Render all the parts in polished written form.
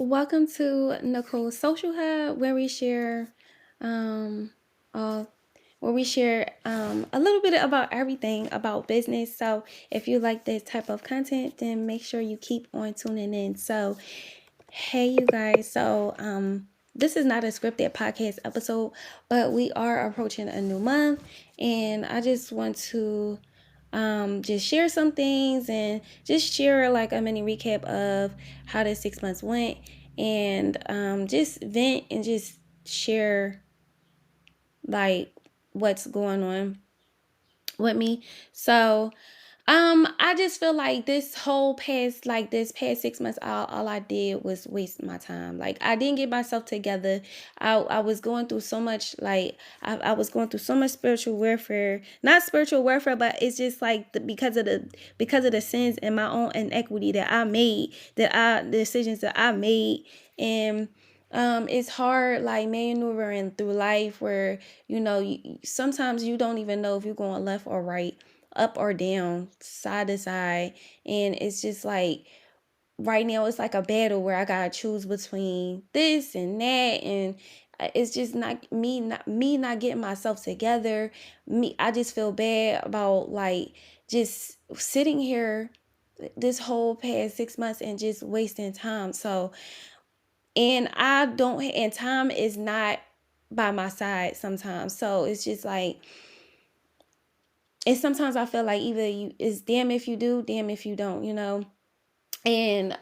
Welcome to Nicole's Social Hub, where we share, um, uh, a little bit about everything about business. So if you like this type of content, then make sure you keep on tuning in. So, hey, you guys. So, this is not a scripted podcast episode, but we are approaching a new month, and I just want to just share some things and just share like a mini recap of how the 6 months went, and just vent and just share like what's going on with me. So I just feel like this past 6 months, all I did was waste my time. Like I didn't get myself together. I was going through so much, like I was going through so much spiritual warfare. Not spiritual warfare, but it's just like because of the sins and my own inequity that I made, the decisions that I made. And it's hard like maneuvering through life where sometimes you don't even know if you're going left or right, up or down, side to side. And it's just like right now it's like a battle where I gotta choose between this and that. And it's just not getting myself together. I just feel bad about like just sitting here this whole past 6 months and just wasting time. So, and I don't, and time is not by my side sometimes. So it's just like, and sometimes I feel like either it's damn if you do, damn if you don't. And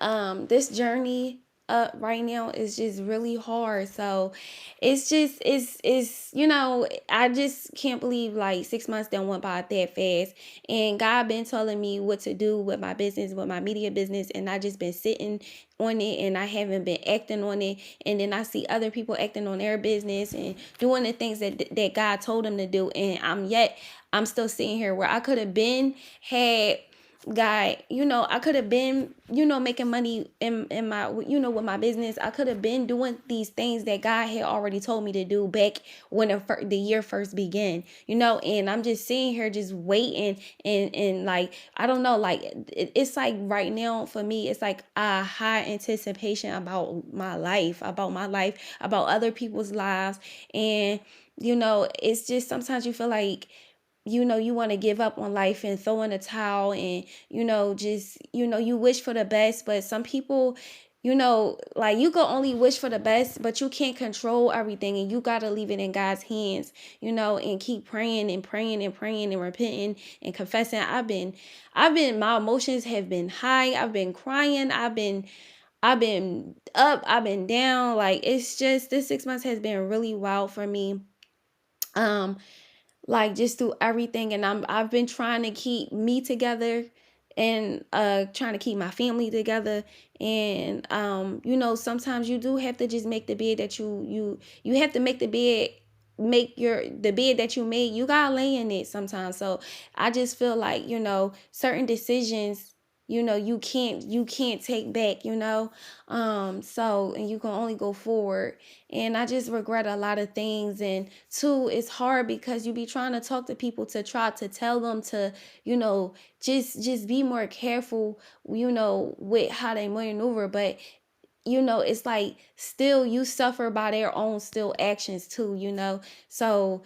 this journey up right now is just really hard. So it's I just can't believe like 6 months done went by that fast. And God been telling me what to do with my business, with my media business, and I just been sitting on it and I haven't been acting on it. And then I see other people acting on their business and doing the things that God told them to do, and I'm still sitting here where I could have been had guy. I could have been, making money in my, with my business. I could have been doing these things that God had already told me to do back when the year first began, and I'm just sitting here just waiting. And like, I don't know, like it's like right now for me, it's like a high anticipation about my life, about other people's lives. And it's just sometimes you feel like you want to give up on life and throw in a towel, and just you wish for the best. But some people, like, you can only wish for the best, but you can't control everything, and you got to leave it in God's hands, and keep praying and praying and praying and repenting and confessing. I've been my emotions have been high. I've been crying. I've been up. I've been down. Like, it's just, this 6 months has been really wild for me. Um, like, just through everything. And I've been trying to keep me together, and trying to keep my family together. And sometimes you do have to just make the bed that you have to make the bed, the bed that you made, you gotta lay in it sometimes. So I just feel like, certain decisions, you can't take back, so, and you can only go forward. And I just regret a lot of things. And two, it's hard because you be trying to talk to people to try to tell them to, just be more careful, with how they maneuver. But it's like still you suffer by their own still actions too, so.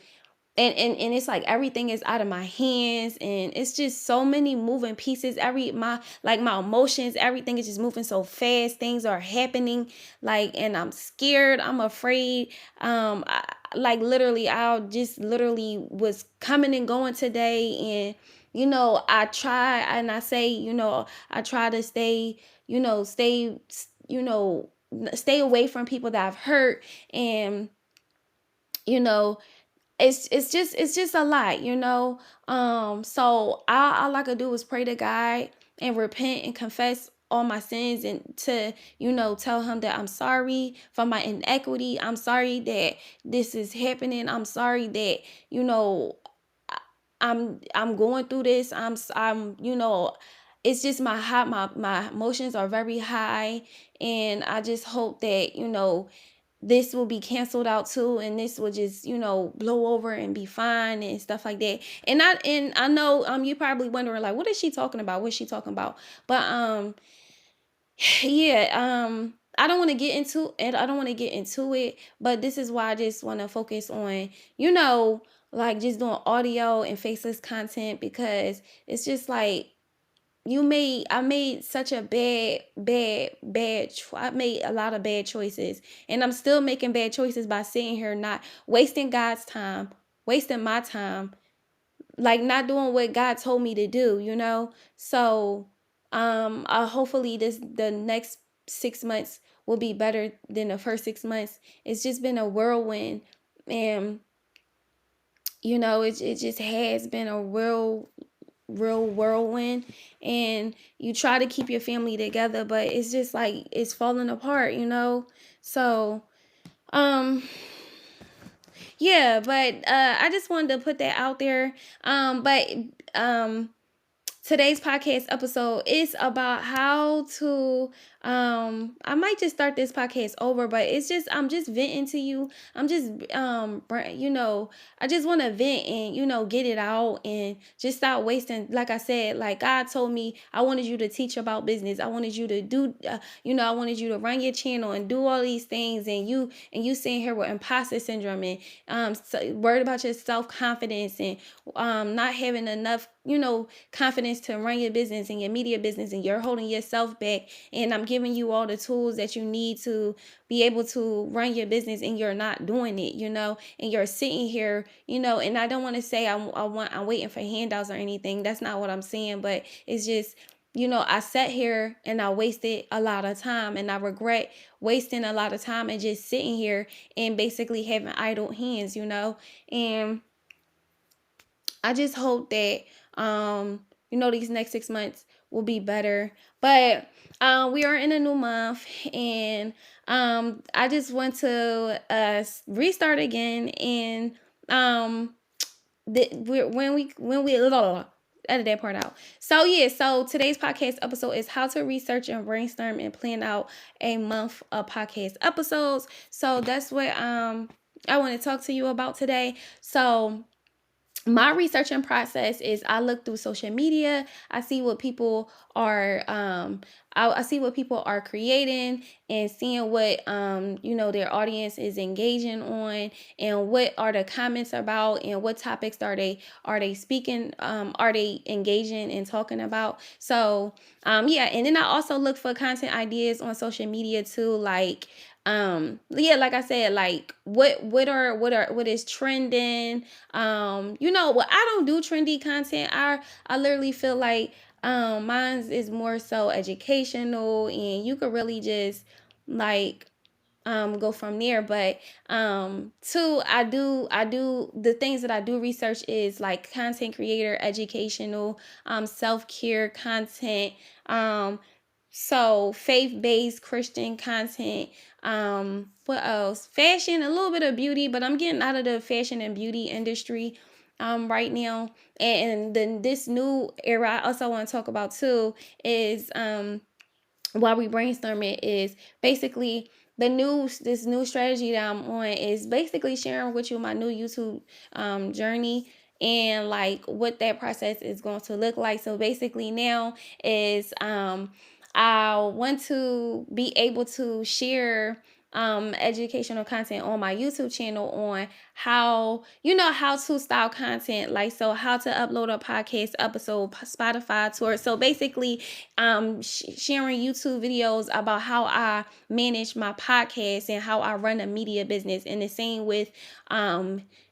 And it's like everything is out of my hands, and it's just so many moving pieces. My emotions, everything is just moving so fast. Things are happening, like, and I'm scared, I'm afraid. Like, literally, I just literally was coming and going today. And I try, and I say, I try to stay, you know stay away from people that I've hurt. And you know it's just a lot. So all I could do is pray to God and repent and confess all my sins, and to tell him that I'm sorry for my inequity. I'm sorry that this is happening. I'm sorry that I- I'm going through this. I'm it's just my emotions are very high. And I just hope that this will be canceled out too, and this will just blow over and be fine and stuff like that. And I know you probably wondering, like, what is she talking about, what's she talking about? But yeah, I don't want to get into it. I don't want to get into it, but this is why I just want to focus on, like just doing audio and faceless content, because it's just like I made such a I made a lot of bad choices, and I'm still making bad choices by sitting here not wasting God's time, wasting my time, like not doing what God told me to do. So hopefully the next 6 months will be better than the first 6 months. It's just been a whirlwind, and it just has been a real whirlwind, and you try to keep your family together, but it's just like it's falling apart. So um yeah, but I just wanted to put that out there. But um today's podcast episode is about how to I might just start this podcast over, but it's just I'm just venting to you. I'm just I just want to vent and get it out and just stop wasting. Like I said, like God told me, I wanted you to teach about business. I wanted you to do I wanted you to run your channel and do all these things, and you sitting here with imposter syndrome and worried about your self-confidence and not having enough confidence to run your business and your media business, and you're holding yourself back, and I'm giving you all the tools that you need to be able to run your business, and you're not doing it, and you're sitting here, and I don't want to say I'm waiting for handouts or anything. That's not what I'm saying, but it's just I sat here and I wasted a lot of time, and I regret wasting a lot of time and just sitting here and basically having idle hands, and I just hope that these next 6 months will be better. But we are in a new month, and I just want to restart again, and edit that part out. So yeah, so today's podcast episode is how to research and brainstorm and plan out a month of podcast episodes. So that's what I want to talk to you about today. So my researching process is I look through social media. I see what people are I see what people are creating, and seeing what their audience is engaging on, and what are the comments about, and what topics are they speaking, are they engaging and talking about. So yeah, and then I also look for content ideas on social media too, like yeah, like I said, like what is trending. Well, I don't do trendy content. I literally feel like mine is more so educational, and you could really just like go from there. But two, I do the things that I do research is like content creator, educational, self-care content, so faith-based Christian content, what else, fashion, a little bit of beauty, but I'm getting out of the fashion and beauty industry right now. And then this new era I also want to talk about too is while we brainstorming, is basically this new strategy that I'm on is basically sharing with you my new YouTube journey, and like what that process is going to look like. So basically now is I want to be able to share educational content on my YouTube channel on how to style content, like so how to upload a podcast episode, Spotify tour. So basically sharing YouTube videos about how I manage my podcast and how I run a media business. And the same with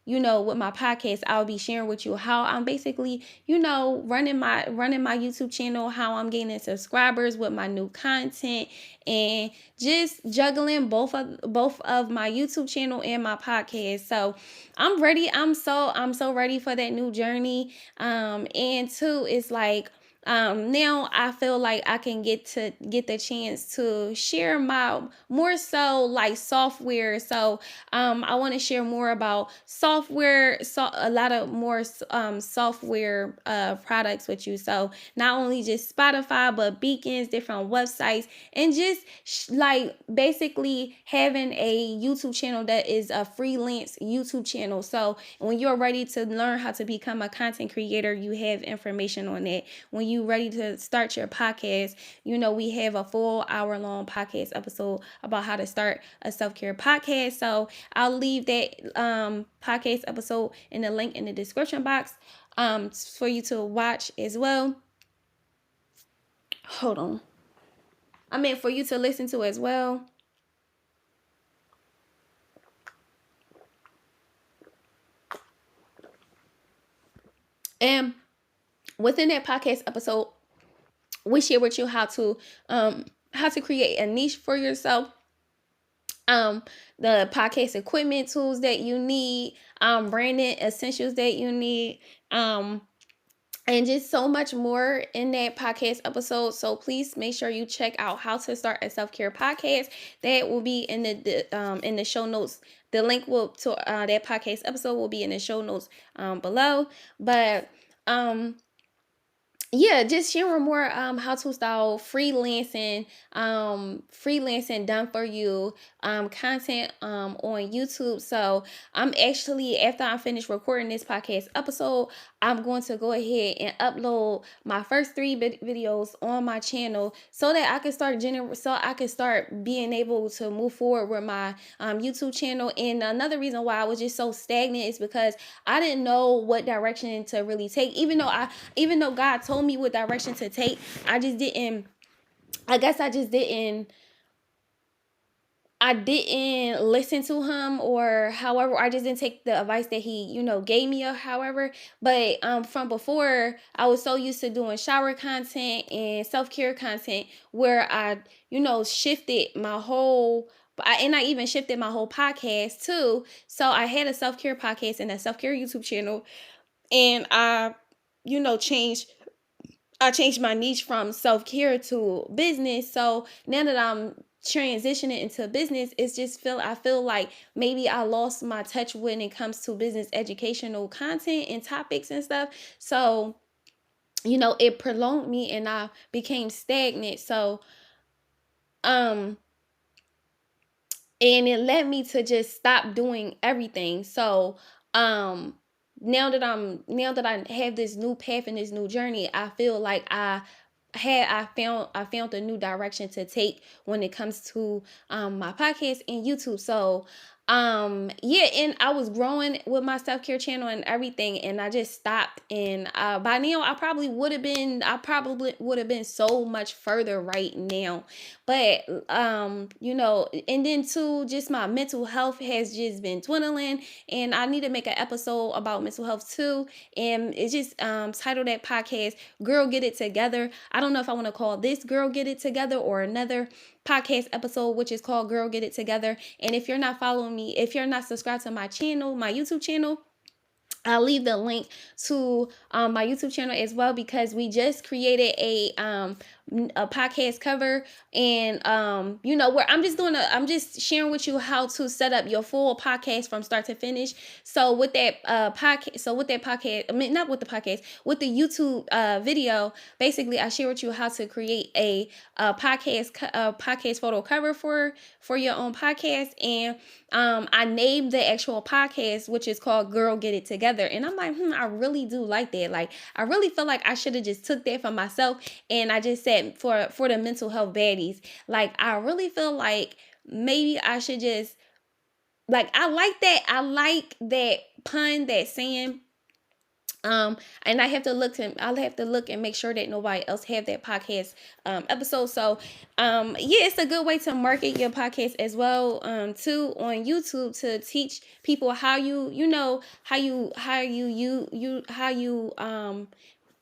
with my podcast, I'll be sharing with you how I'm basically, running my YouTube channel, how I'm gaining subscribers with my new content, and just juggling both of my YouTube channel and my podcast. So I'm ready. I'm so ready for that new journey. And two, it's like now I feel like I can get the chance to share my more so like software. So I want to share more about software, so a lot of more software products with you. So not only just Spotify, but beacons, different websites, and just like basically having a YouTube channel that is a freelance YouTube channel. So when you're ready to learn how to become a content creator, you have information on that. When you ready to start your podcast, you know, we have a full hour-long podcast episode about how to start a self-care podcast. So I'll leave that podcast episode in the link in the description box for you to watch as well. Hold on. I meant for you to listen to as well. And within that podcast episode, we share with you how to create a niche for yourself, the podcast equipment tools that you need, branding essentials that you need, and just so much more in that podcast episode. So please make sure you check out how to start a self-care podcast. That will be in the show notes. The link to that podcast episode will be in the show notes below. But yeah, just sharing more how to style freelancing done for you content on YouTube. So I'm actually, after I finish recording this podcast episode, I'm going to go ahead and upload my first 3 videos on my channel so that I can start being able to move forward with my YouTube channel. And another reason why I was just so stagnant is because I didn't know what direction to really take. Even though God told me what direction to take, I didn't listen to him, or however, I just didn't take the advice that he, you know, gave me, or however. But from before, I was so used to doing shower content and self-care content where I, you know, shifted my whole, and I even shifted my whole podcast too. So I had a self-care podcast and a self-care YouTube channel, and I, you know, changed my niche from self-care to business. So now that I'm transitioning into business, I feel like maybe I lost my touch when it comes to business educational content and topics and stuff. So, you know, it prolonged me and I became stagnant. So and it led me to just stop doing everything. So now that I have this new path and this new journey, I feel like I found a new direction to take when it comes to my podcast and YouTube. So yeah, and I was growing with my self-care channel and everything, and I just stopped. And by now I probably would have been so much further right now. But you know, and then too, just my mental health has just been dwindling, and I need to make an episode about mental health too. And it's just titled that podcast Girl Get It Together. I don't know if I want to call this Girl Get It Together or another podcast episode which is called Girl Get It Together. And if you're not following me, if you're not subscribed to my channel, my YouTube channel, I'll leave the link to my YouTube channel as well, because we just created a podcast cover, and you know, where I'm just sharing with you how to set up your full podcast from start to finish. So with that podcast, I mean, not with the podcast, with the YouTube video, basically I share with you how to create a podcast photo cover for your own podcast. And I named the actual podcast, which is called Girl Get It Together. And I'm like, I really do like that. Like, I really feel like I should have just took that for myself, and I just said for the mental health baddies. Like, I really feel like maybe I should just, like, I like that pun, that saying. And I'll have to look and make sure that nobody else have that podcast episode. So yeah, it's a good way to market your podcast as well too on YouTube, to teach people how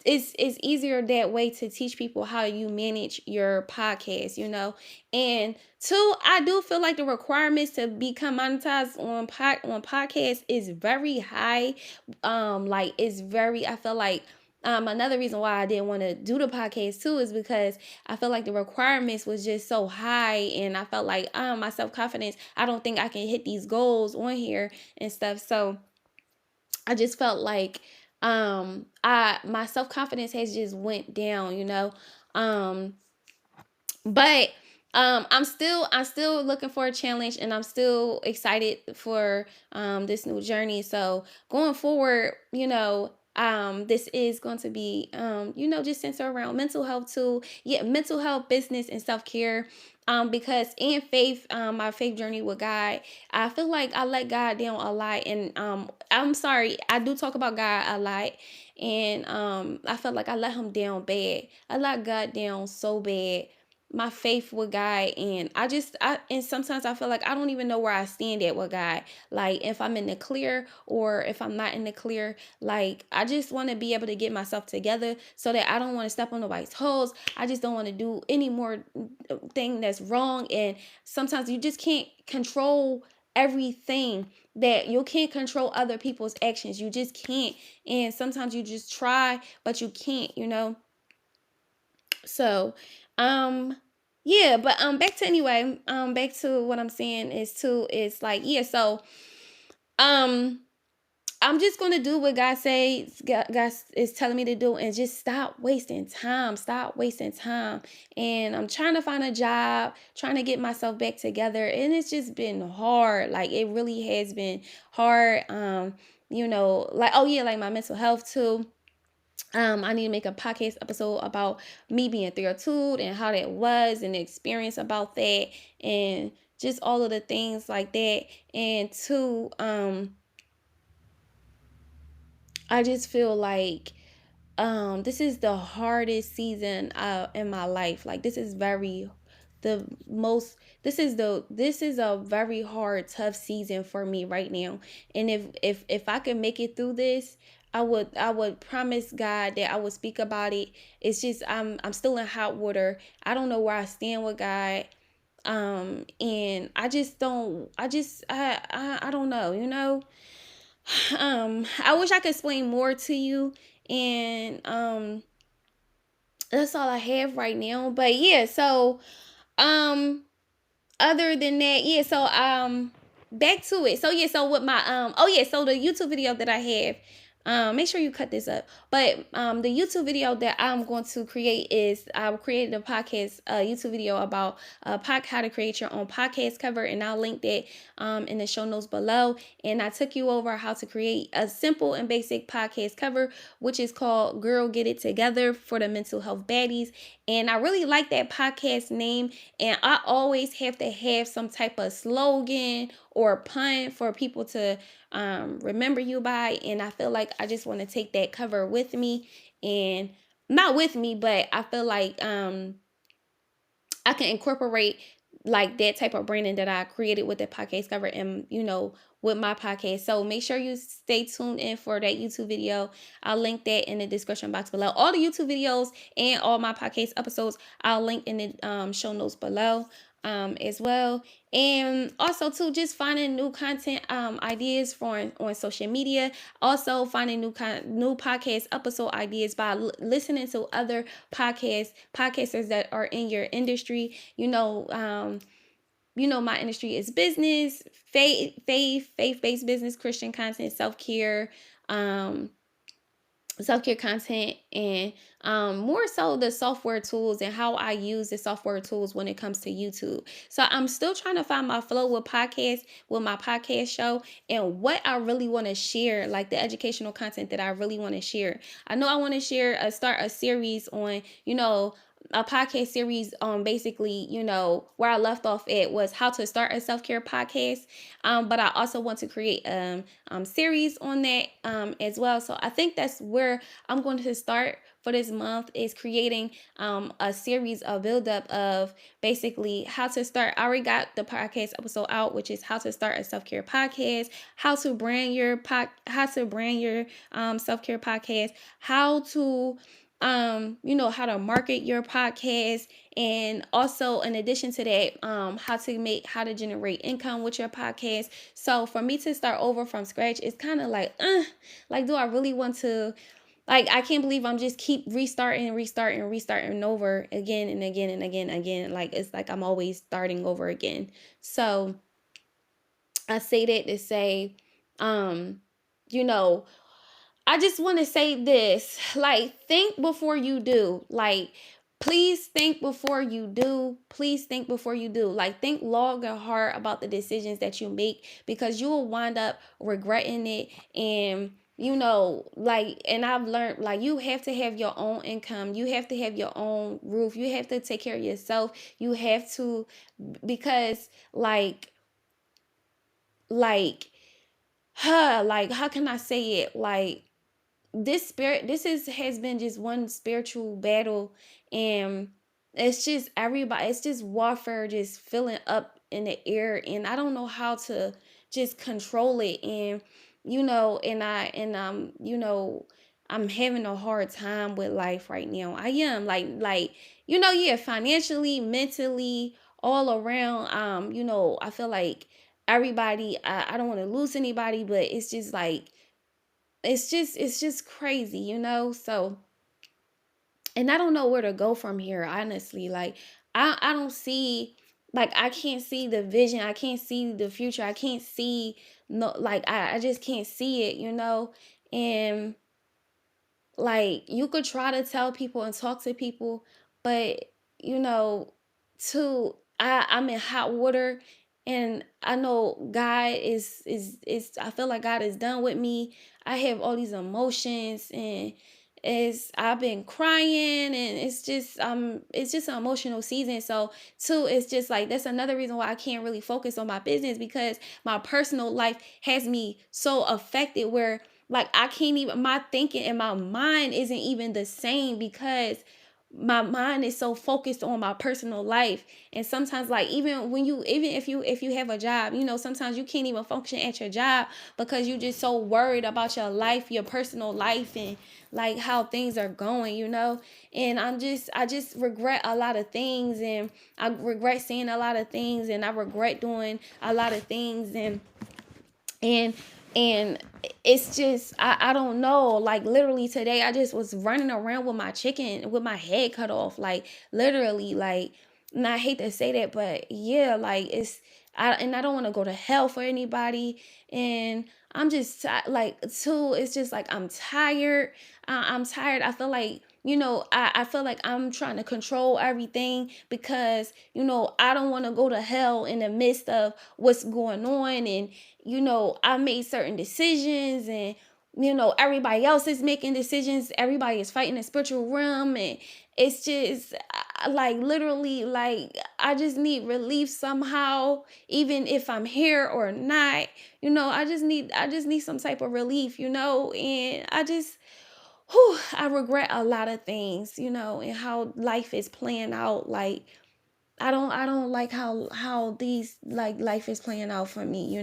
it's easier that way to teach people how you manage your podcast, you know. And two, I do feel like the requirements to become monetized on podcasts is very high. I feel like another reason why I didn't want to do the podcast too is because I felt like the requirements was just so high, and I felt like my self-confidence, I don't think I can hit these goals on here and stuff. So I just felt like my self-confidence has just went down, you know. But I'm still looking for a challenge, and I'm still excited for this new journey. So going forward, you know, This is going to be, just centered around mental health too. Yeah, mental health, business, and self-care. Because in faith, my faith journey with God, I feel like I let God down a lot. And I'm sorry, I do talk about God a lot. And I felt like I let him down bad. I let God down so bad, my faith with God. And and sometimes I feel like I don't even know where I stand at with God. Like if I'm in the clear or if I'm not in the clear. Like I just want to be able to get myself together so that I don't want to step on nobody's toes. I just don't want to do any more thing that's wrong. And sometimes you just can't control everything, that you can't control other people's actions. You just can't. And sometimes you just try, but you can't. So, yeah, but back to what I'm saying is like, yeah, so um I'm just gonna do what God is telling me to do, and just stop wasting time. Stop wasting time. And I'm trying to find a job, trying to get myself back together, and it's just been hard. Like it really has been hard. Like, oh yeah, like my mental health too. I need to make a podcast episode about me being 302 and how that was, and the experience about that, and just all of the things like that. And two, I just feel like this is the hardest season in my life. Like this is very the most this is a very hard, tough season for me right now. And if I could make it through this, I would promise God that I would speak about it. It's just I'm still in hot water. I don't know where I stand with God. And I just don't I don't know. I wish I could explain more to you. And that's all I have right now. But yeah, so um other than that, yeah, so back to it. So yeah, so with my oh yeah, so the YouTube video that I have, make sure you cut this up. But the YouTube video that I'm going to create is I created a podcast YouTube video about how to create your own podcast cover, and I'll link that in the show notes below. And I took you over how to create a simple and basic podcast cover, which is called Girl Get It Together for the Mental Health Baddies. And I really like that podcast name, and I always have to have some type of slogan or pun for people to remember you by. And I feel like I just want to take that cover with me, and not with me, but I feel like I can incorporate like that type of branding that I created with the podcast cover, and with my podcast. So make sure you stay tuned in for that YouTube video. I'll link that in the description box below. All the YouTube videos and all my podcast episodes, I'll link in the show notes below as well. And also too, just finding new content ideas for on social media. Also finding new podcast episode ideas by listening to other podcasters that are in your industry. My industry is business, faith-based business, Christian content, self-care content, and more so the software tools and how I use the software tools when it comes to YouTube. So I'm still trying to find my flow with my podcast show, and what I really want to share, like the educational content that I really want to share. I know I want to start a series on, a podcast series on basically, where I left off at was how to start a self-care podcast. But I also want to create series on that as well. So I think that's where I'm going to start for this month, is creating a series of build-up of basically how to start. I already got the podcast episode out, which is how to start a self-care podcast, how to brand your self-care podcast, how to how to market your podcast, and also in addition to that, how to generate income with your podcast. So for me to start over from scratch, it's kind of like do I really want to? Like, I can't believe I'm just keep restarting over again and again and again. Like, it's like I'm always starting over again. So I say that to say, you know, I just want to say this, like, think before you do. Like, please think before you do. Please think before you do. Like, think long and hard about the decisions that you make, because you will wind up regretting it. And like, and I've learned, like, you have to have your own income. You have to have your own roof. You have to take care of yourself. You have to, because, like, like, how can I say it? Like, this has been just one spiritual battle, and it's just everybody, it's just warfare just filling up in the air, and I don't know how to just control it. And I'm having a hard time with life right now. I am like, yeah, financially, mentally, all around. I feel like everybody, I don't want to lose anybody, but it's just like, it's just crazy, so, and I don't know where to go from here, honestly. Like, I don't see, like, I can't see the vision, I can't see the future, I can't see, no, like, I just can't see it, and, like, you could try to tell people and talk to people, but, you know to I'm in hot water, and I know God is I feel like God is done with me. I have all these emotions, and I've been crying, and it's just an emotional season. So too, it's just like, that's another reason why I can't really focus on my business, because my personal life has me so affected, where, like, I can't even, my thinking and my mind isn't even the same, because my mind is so focused on my personal life. And sometimes, like, even if you have a job, sometimes you can't even function at your job, because you just so worried about your life, your personal life, and, like, how things are going, and I just regret a lot of things, and I regret seeing a lot of things, and I regret doing a lot of things, and and it's just, I don't know, like, literally today I just was running around with my chicken with my head cut off, like, literally, like, and I hate to say that, but yeah, like, I don't want to go to hell for anybody, and I'm just like, too, it's just like, I'm tired. I'm tired. I feel like, I feel like I'm trying to control everything, because, I don't want to go to hell in the midst of what's going on. And, I made certain decisions, and, everybody else is making decisions. Everybody is fighting the spiritual realm. And it's just, like, literally, like, I just need relief somehow, even if I'm here or not. I just need some type of relief, and I regret a lot of things, and how life is playing out. Like, I don't like how these, like, life is playing out for me,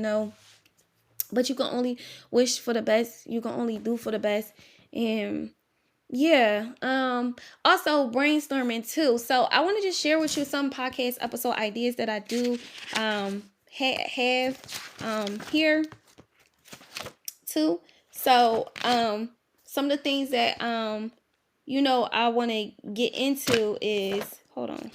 but you can only wish for the best. You can only do for the best. And yeah, also brainstorming too. So I want to just share with you some podcast episode ideas that I do have here too. So some of the things that I want to get into is, hold on.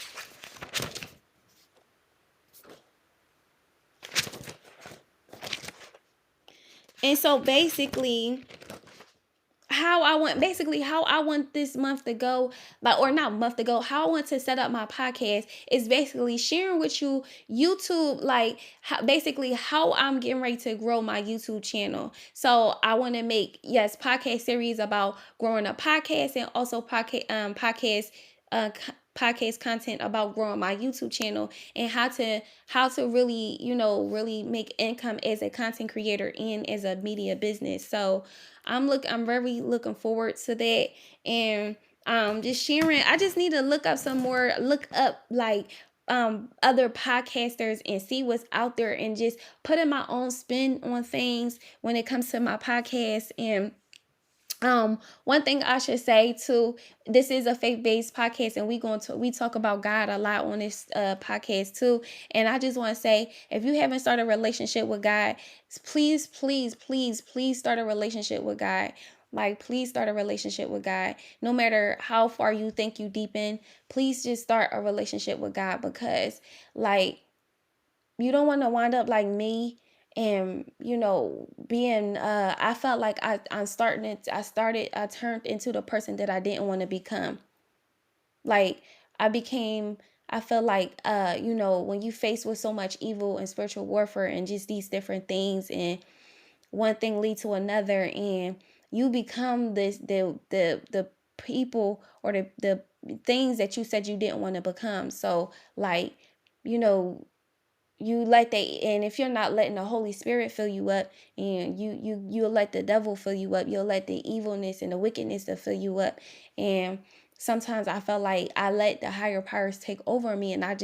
And so basically, how I want this month to go, like, or not month to go, how I want to set up my podcast is basically sharing with you YouTube, like, basically how I'm getting ready to grow my YouTube channel. So I want to make, yes, podcast series about growing a podcast, and also uh podcast content about growing my YouTube channel, and how to really, really make income as a content creator and as a media business. So I'm very looking forward to that. And just sharing, I just need to look up, like, other podcasters, and see what's out there, and just putting my own spin on things when it comes to my podcast. And one thing I should say too, this is a faith-based podcast, and we talk about God a lot on this podcast too. And I just want to say, if you haven't started a relationship with God, please, please, please, please start a relationship with God. Like, please start a relationship with God. No matter how far you think you deep in, please just start a relationship with God, because, like, you don't want to wind up like me, and, being I felt like I turned into the person that I didn't want to become. Like, I became, I feel like, when you face with so much evil and spiritual warfare, and just these different things, and one thing lead to another, and you become the people or the things that you said you didn't want to become. So like, you know, you let that, and if you're not letting the Holy Spirit fill you up, and you'll let the devil fill you up, you'll let the evilness and the wickedness to fill you up. And sometimes I felt like I let the higher powers take over me, and I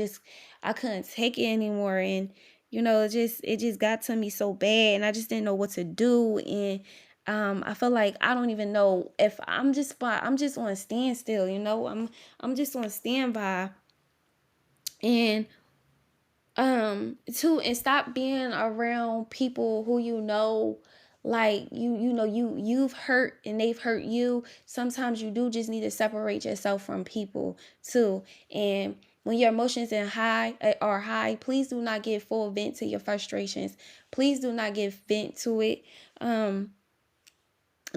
couldn't take it anymore. And it just got to me so bad, and I just didn't know what to do. And I feel like I don't even know if I'm just on standstill. I'm just on standby. And too, and stop being around people who like you've hurt and they've hurt you. Sometimes you do just need to separate yourself from people too. And when your emotions are high, please do not give full vent to your frustrations. Please do not give vent to it.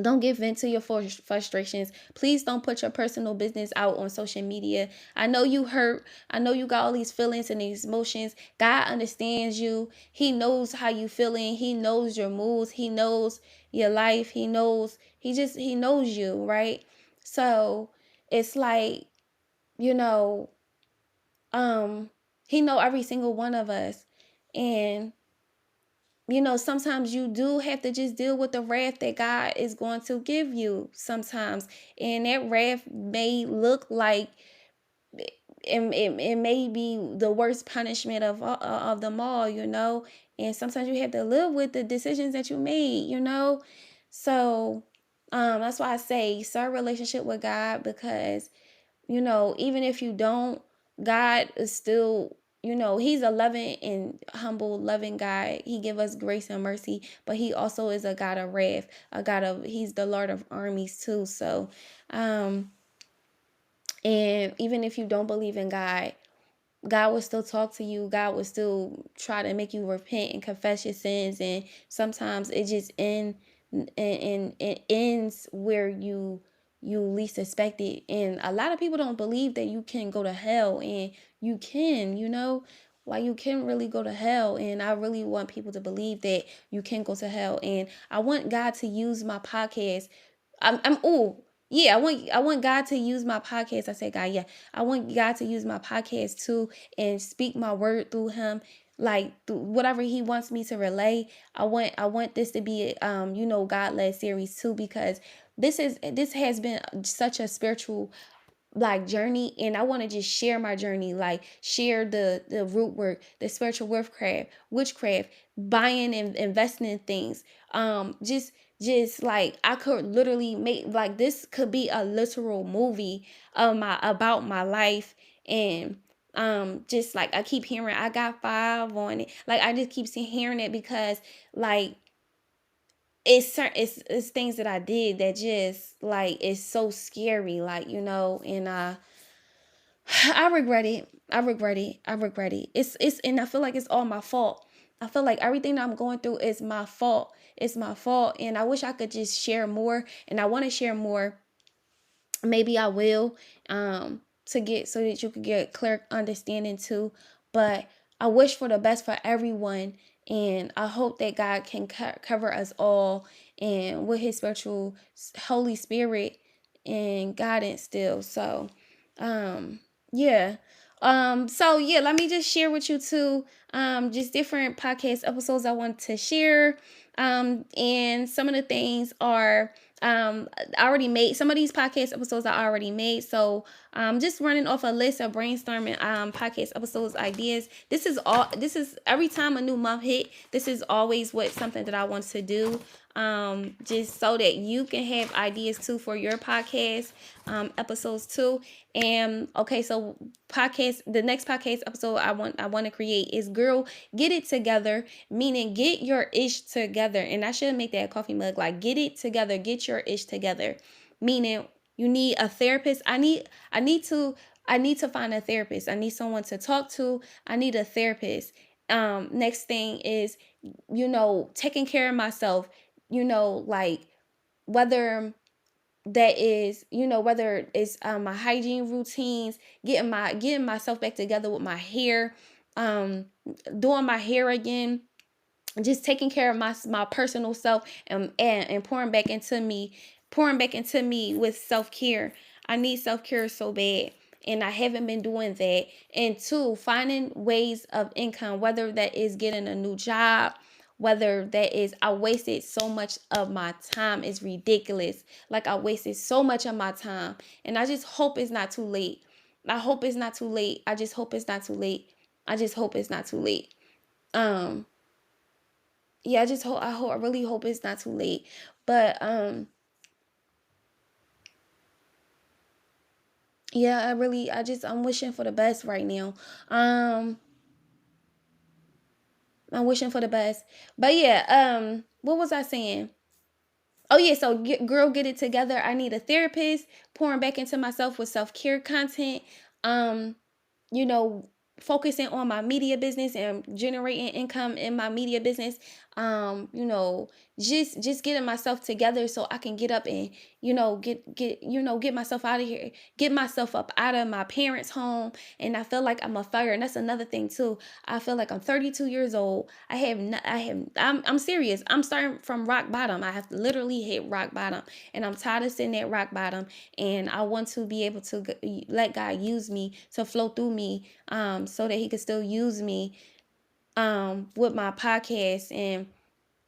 Don't give vent to your frustrations. Please don't put your personal business out on social media. I know you hurt. I know you got all these feelings and these emotions. God understands you. He knows how you feeling. He knows your moods. He knows your life. He knows you, right? So it's like, you know, he know every single one of us. And sometimes you do have to just deal with the wrath that God is going to give you sometimes. And that wrath may look like it may be the worst punishment of them all. And sometimes you have to live with the decisions that you made. So that's why I say start a relationship with God, because even if you don't, God is still, he's a loving and humble, loving God. He give us grace and mercy, but he also is a God of wrath, he's the Lord of armies too. So, and even if you don't believe in God will still talk to you. God will still try to make you repent and confess your sins. And sometimes it just it ends where you least expect it. And a lot of people don't believe that you can go to hell, and you can. Like, you can really go to hell. And I really want people to believe that you can go to hell. And I want God to use my podcast. Oh yeah, I want God to use my podcast. I said God, yeah. I want God to use my podcast too, and speak my word through him, like through whatever he wants me to relay. I want this to be God-led series too, because this has been such a spiritual like journey, and I want to just share my journey, like share the root work, the spiritual witchcraft, buying and investing in things. Just like I could literally make, like, this could be a literal movie of my about my life. And just like I keep hearing I got 5 on it, like I just keep hearing it, because like it's things that I did that just like it's so scary, like, and I regret it. I regret it. I regret it. It's and I feel like it's all my fault. I feel like everything that I'm going through is my fault. It's my fault, and I wish I could just share more, and I want to share more. Maybe I will, to get so that you could get clear understanding too. But I wish for the best for everyone, and I hope that God can cover us all, and with his spiritual Holy Spirit and guidance still. So yeah. So yeah, let me just share with you too, just different podcast episodes I want to share. And some of the things are I already made. Some of these podcast episodes I already made. So just running off a list of brainstorming podcast episodes ideas. This is every time a new month hit, this is always something that I want to do. Just so that you can have ideas too for your podcast episodes too. And okay, so the next podcast episode I want to create is Girl, Get It Together, meaning get your ish together. And I should make that a coffee mug, like get it together, get your ish together, meaning you need a therapist. I need to find a therapist. I need someone to talk to. I need a therapist. Next thing is, taking care of myself, like whether whether it's my hygiene routines, getting myself back together with my hair, doing my hair again, just taking care of my personal self, and pouring back into me with self-care. I need self-care so bad, and I haven't been doing that. And two, finding ways of income, whether that is getting a new job, whether that is, I wasted so much of my time. It's ridiculous. Like, I wasted so much of my time, and I just hope it's not too late. I hope it's not too late. I just hope it's not too late. I just hope it's not too late. um yeah, I really hope it's not too late. But yeah, I'm wishing for the best right now. um I'm wishing for the best. But yeah, what was I saying? Oh yeah, so girl, get it together. I need a therapist. Pouring back into myself with self-care content. um you know, focusing on my media business and generating income in my media business. You know, just getting myself together so I can get up and, get myself out of here, get myself up out of my parents' home. And I feel like I'm a fire. And that's another thing too. I feel like I'm 32 years old. I'm serious. I'm starting from rock bottom. I have literally hit rock bottom, and I'm tired of sitting at rock bottom. And I want to be able to let God use me to flow through me, so that He could still use me, with my podcast and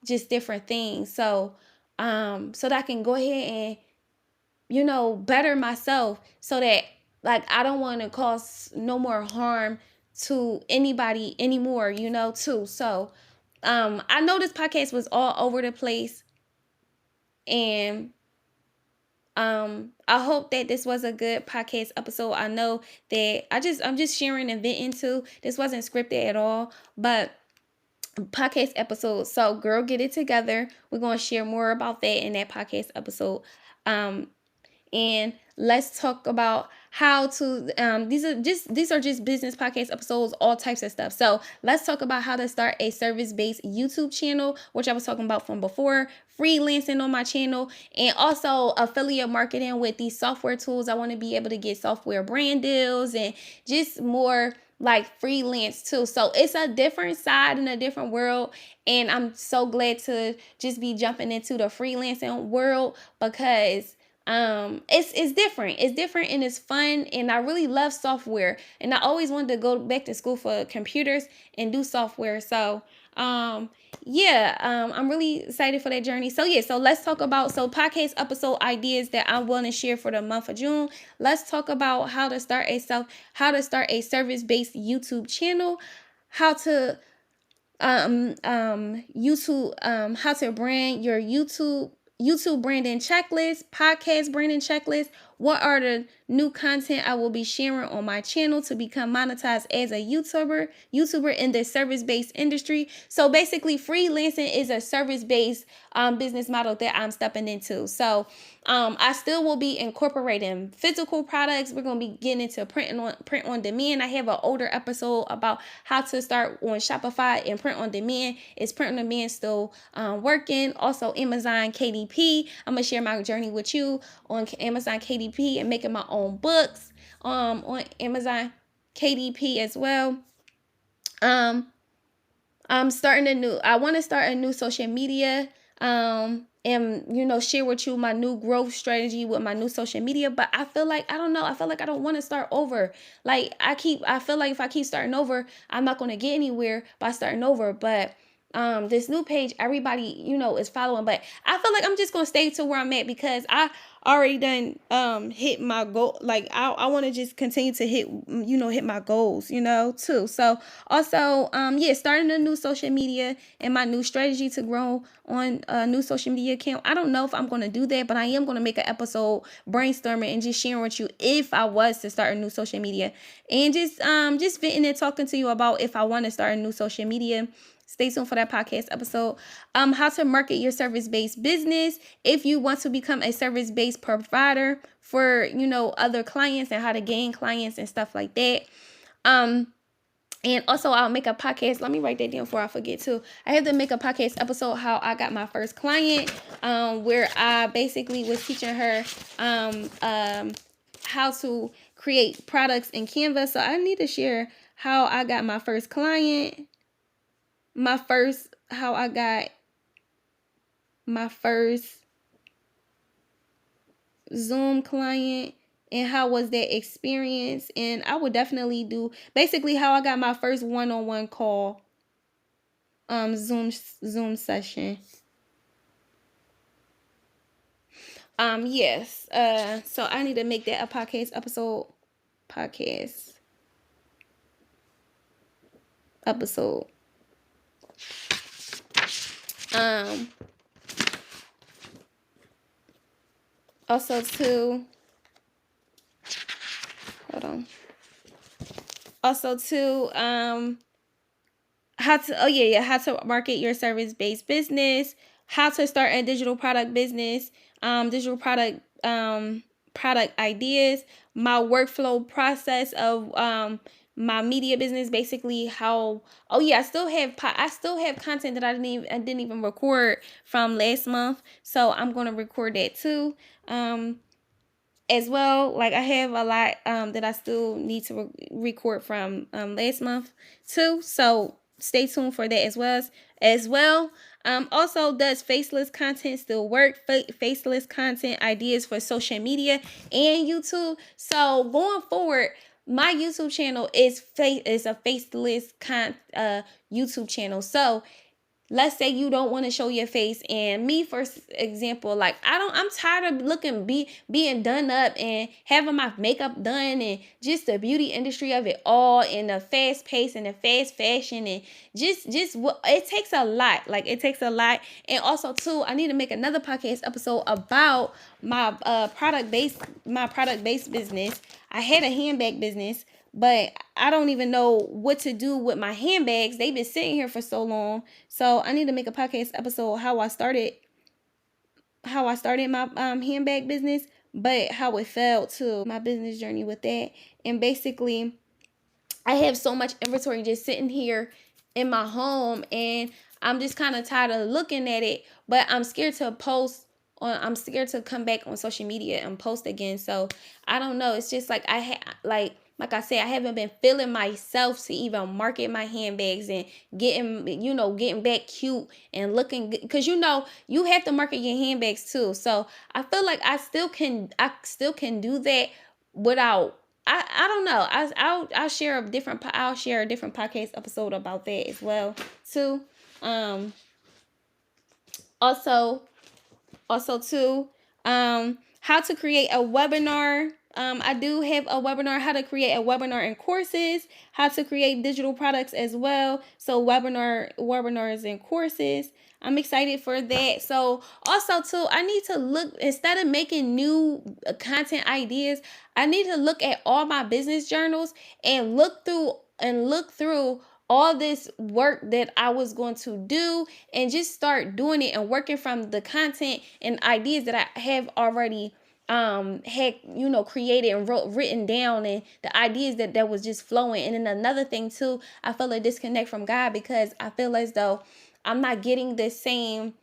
just different things. So that I can go ahead and, better myself, so that, like, I don't want to cause no more harm to anybody anymore, too. So I know this podcast was all over the place, and I hope that this was a good podcast episode. I know that I'm just sharing and venting too. This wasn't scripted at all, but podcast episode. So girl, get it together. We're going to share more about that in that podcast episode. Um and let's talk about how to these are just business podcast episodes, all types of stuff. So let's talk about how to start a service-based YouTube channel, which I was talking about from before, freelancing on my channel, and also affiliate marketing with these software tools. I want to be able to get software brand deals and just more like freelance too. So it's a different side and a different world, and I'm so glad to just be jumping into the freelancing world, because it's different and it's fun, and I really love software, and I always wanted to go back to school for computers and do software. So I'm really excited for that journey. So yeah, so let's talk about podcast episode ideas that I want to share for the month of June. Let's talk about how to start a service-based YouTube channel, how to YouTube, how to brand your YouTube branding checklist, podcast branding checklist. What are the new content I will be sharing on my channel to become monetized as a YouTuber in the service-based industry? So basically, freelancing is a service-based business model that I'm stepping into. So I still will be incorporating physical products. We're gonna be getting into print on demand. I have an older episode about how to start on Shopify and print on demand. Is print on demand still working? Also, Amazon KDP. I'm gonna share my journey with you on Amazon KDP and making my own books on Amazon KDP as well. I want to start a new social media, and share with you my new growth strategy with my new social media. But I feel like I don't know. I feel like I don't want to start over. Like, I feel like if I keep starting over, I'm not going to get anywhere by starting over. But this new page, everybody is following, but I feel like I'm just going to stay to where I'm at, because I already done hit my goal. Like, I want to just continue to hit my goals too. So also, starting a new social media and my new strategy to grow on a new social media account. I don't know if I'm going to do that, but I am going to make an episode brainstorming and just sharing with you if I was to start a new social media, and just venting and talking to you about if I want to start a new social media. Stay tuned for that podcast episode. How to market your service-based business if you want to become a service-based provider for other clients, and how to gain clients and stuff like that. And also, I'll make a podcast. Let me write that down before I forget too. I have to make a podcast episode how I got my first client, where I basically was teaching her how to create products in Canva. So I need to share how I got my first client. how I got my first Zoom client and how was that experience. And I would definitely do basically how I got my first one-on-one call Zoom session. Yes. So I need to make that a podcast episode. Also too, hold on. Also too, how to market your service-based business, how to start a digital product business, digital product ideas, my workflow process of my media business, basically how. Oh yeah, I still have content that I didn't even record from last month, so I'm going to record that too. As well, like I have a lot that I still need to record from last month too, so stay tuned for that as well. Also, does faceless content still work? Faceless content ideas for social media and YouTube. So going forward, my YouTube channel is a faceless YouTube channel. So let's say you don't want to show your face, and me, for example, like I'm tired of being done up and having my makeup done and just the beauty industry of it all and the fast pace and the fast fashion and just what it takes a lot. Like it takes a lot. And also too, I need to make another podcast episode about my product based business. I had a handbag business, but I don't even know what to do with my handbags. They've been sitting here for so long. So I need to make a podcast episode how I started my handbag business, but how it felt to my business journey with that. And basically, I have so much inventory just sitting here in my home, and I'm just kind of tired of looking at it, but I'm scared to post I'm scared to come back on social media and post again. So I don't know. It's just like like I said, I haven't been feeling myself to even market my handbags and getting back cute and looking good, because you have to market your handbags too. So I feel like I still can do that without. I don't know. I'll share a different podcast episode about that as well too. Also too, how to create a webinar. I do have a webinar, how to create a webinar and courses, how to create digital products as well. So webinars and courses. I'm excited for that. So also too, I need to look, instead of making new content ideas, I need to look at all my business journals and look through all this work that I was going to do and just start doing it and working from the content and ideas that I have already had created and written down, and the ideas that was just flowing. And then another thing too, I feel a disconnect from God, because I feel as though I'm not getting the same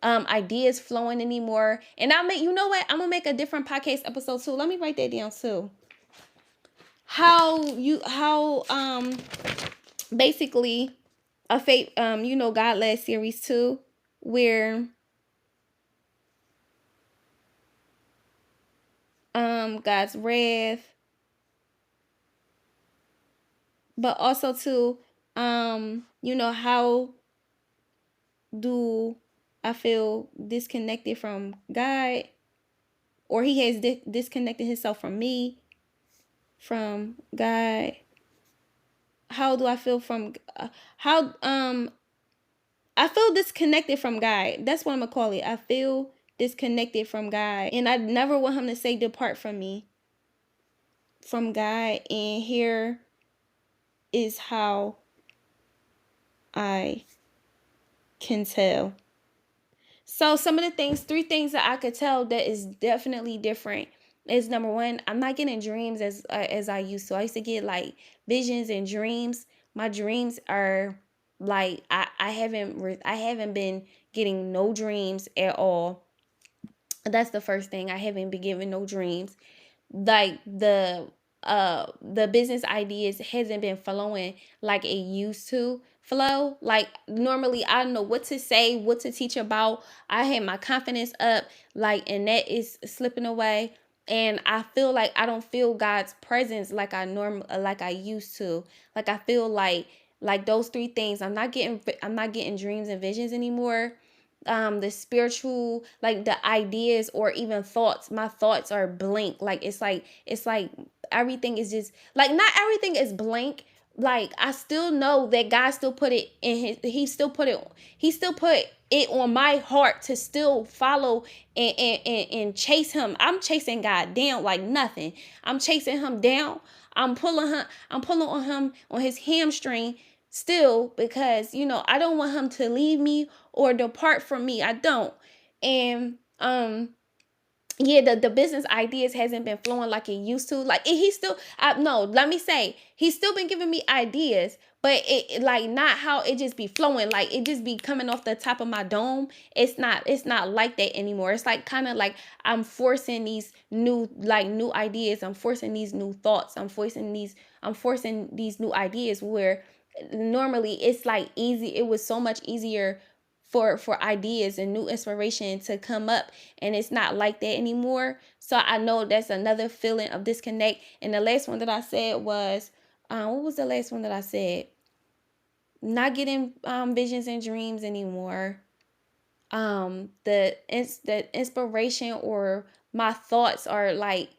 ideas flowing anymore. And I'm gonna make a different podcast episode too. Let me write that down too. How basically a faith God led series too, where God's wrath, but also too how do I feel disconnected from God, or he has disconnected himself from me, from God. How do I feel from how I feel disconnected from God. That's what I'm gonna call it. I feel disconnected from God, and I never want him to say depart from me, from God. And here is how I can tell. So some of the things, 3 things that I could tell that is definitely different is, number one, I'm not getting dreams as I used to. I used to get like visions and dreams. My dreams are like I haven't been getting no dreams at all. That's the first thing. I haven't been given no dreams. Like the business ideas hasn't been flowing like it used to. flow. Like normally I don't know what to say, what to teach about. I had my confidence up, like, and that is slipping away. And I feel like I don't feel God's presence like I used to. Like I feel like those three things. I'm not getting dreams and visions anymore. The spiritual, like the ideas or even thoughts, my thoughts are blank. Like it's like everything is just like, not everything is blank. Like I still know that God still put it in his, he still put it on my heart to still follow and chase him. I'm chasing God down like nothing. I'm chasing him down. I'm pulling on him, on his hamstring still, because I don't want him to leave me or depart from me. I don't. And yeah, the business ideas hasn't been flowing like it used to. Like he still, no, let me say, he's still been giving me ideas, but it like not how it just be flowing. Like it just be coming off the top of my dome. It's not like that anymore. It's like kind of like I'm forcing these new ideas. I'm forcing these new thoughts. I'm forcing these new ideas where normally it's like easy. It was so much easier for ideas and new inspiration to come up, and it's not like that anymore. So I know that's another feeling of disconnect. And the last one that I said was, what was the last one that I said? Not getting visions and dreams anymore. The inspiration or my thoughts are like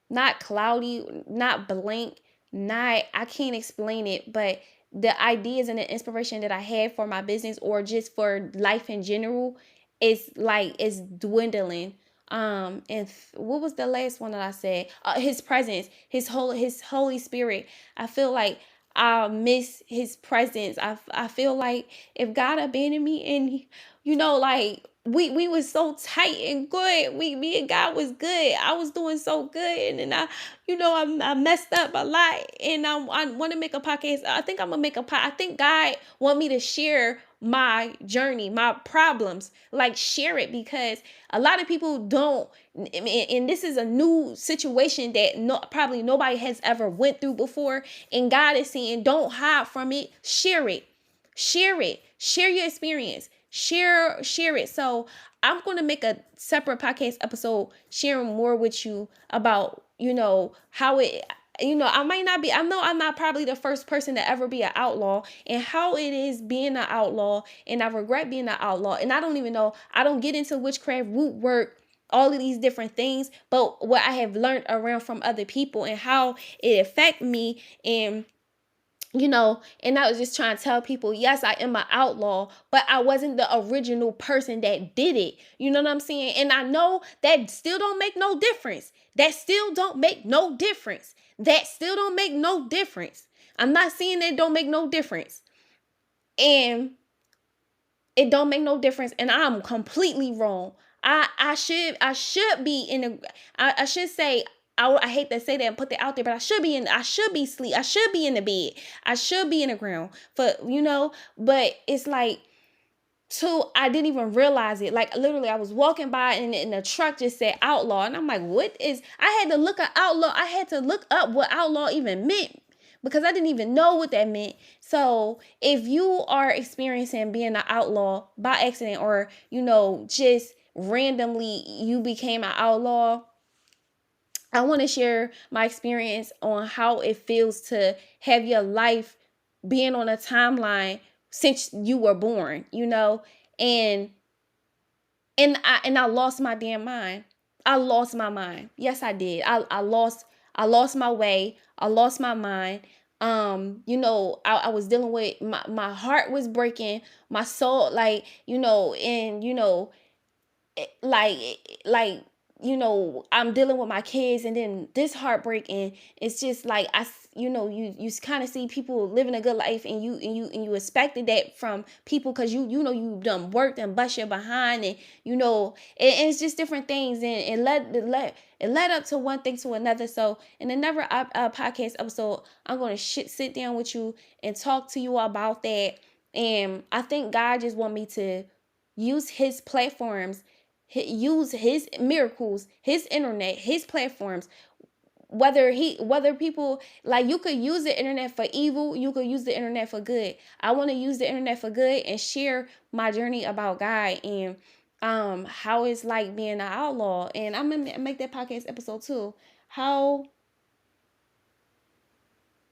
not cloudy, not blank, not, I can't explain it, but the ideas and the inspiration that I had for my business or just for life in general is like it's dwindling. And what was the last one that I said? His presence, his Holy Spirit. I feel like I miss his presence. I feel like if God abandoned me, and like we was so tight and good. Me and God was good. I was doing so good, and then I messed up a lot, and I want to make a podcast. I think I'm gonna make a pod. I think God want me to share my journey, my problems, like share it, because a lot of people don't. And this is a new situation that probably nobody has ever went through before, and God is saying, don't hide from it. Share it. Share it. Share your experience. Share it. So I'm going to make a separate podcast episode sharing more with you about how it, I might not be, I know I'm not probably the first person to ever be an outlaw, and how it is being an outlaw, and I regret being an outlaw. And I don't even know, I don't get into witchcraft, root work, all of these different things, but what I have learned around from other people and how it affect me. And I was just trying to tell people, yes, I am an outlaw, but I wasn't the original person that did it. You know what I'm saying? And I know that still don't make no difference. That still don't make no difference. That still don't make no difference. I'm not saying that it don't make no difference. And it don't make no difference. And I'm completely wrong. I should be in a, I should say, I hate to say that and put that out there, but I should be sleep. I should be in the bed. I should be in the ground but it's like, I didn't even realize it. Like literally I was walking by, and the truck just said outlaw. And I'm like, I had to look at outlaw. I had to look up what outlaw even meant, because I didn't even know what that meant. So if you are experiencing being an outlaw by accident, or, just randomly you became an outlaw, I want to share my experience on how it feels to have your life being on a timeline since you were born, and I lost my damn mind. I lost my mind. Yes, I did. I lost my way. I lost my mind. I was dealing with my heart was breaking, my soul, like I'm dealing with my kids, and then this heartbreak, and it's just like you kind of see people living a good life, and you expected that from people, because you done worked and bust your behind, and and it's just different things, and it led up to one thing to another. So in another podcast episode, I'm gonna sit down with you and talk to you about that. And I think God just want me to use his platforms, use his miracles, his internet, his platforms, whether people, like, you could use the internet for evil, you could use the internet for good. I want to use the internet for good and share my journey about God, and how it's like being an outlaw. And I'm gonna make that podcast episode too. How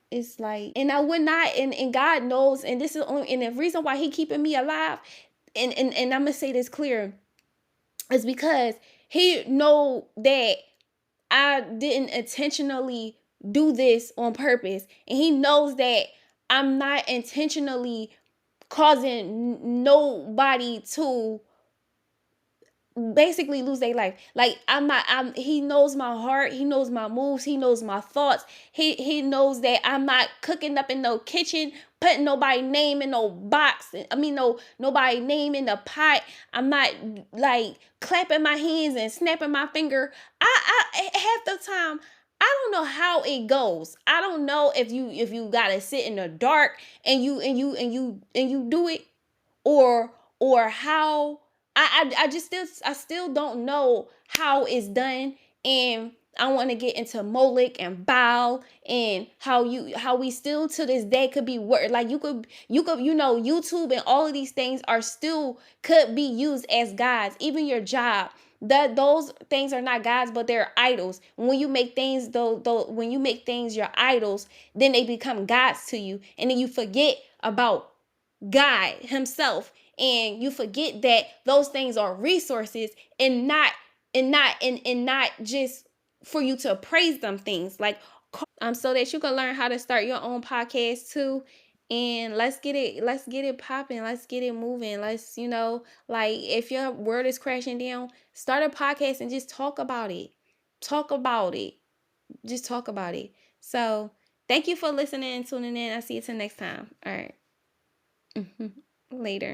it's like, and I would not, and God knows, and this is only, and the reason why he keeping me alive, and I'm gonna say this clear, is because he know that I didn't intentionally do this on purpose. And he knows that I'm not intentionally causing nobody to basically lose their life. Like, I'm he knows my heart, he knows my moves, he knows my thoughts. He knows that I'm not cooking up in no kitchen, putting nobody name in no box. I mean, nobody name in the pot. I'm not like clapping my hands and snapping my finger. I half the time I don't know how it goes. I don't know if you gotta sit in the dark and you do it, or how. I just still don't know how it's done. And I want to get into Moloch and Baal, and how we still to this day could be like, YouTube and all of these things are still could be used as gods. Even your job, that those things are not gods, but they're idols. When you make things though when you make things your idols, then they become gods to you, and then you forget about God himself, and you forget that those things are resources, and not just for you to praise them things, like, so that you can learn how to start your own podcast too. And let's get it popping, let's get it moving. Let's, like, if your world is crashing down, start a podcast and just talk about it. Talk about it. Just talk about it. So thank you for listening and tuning in. I'll see you till next time. All right. Later.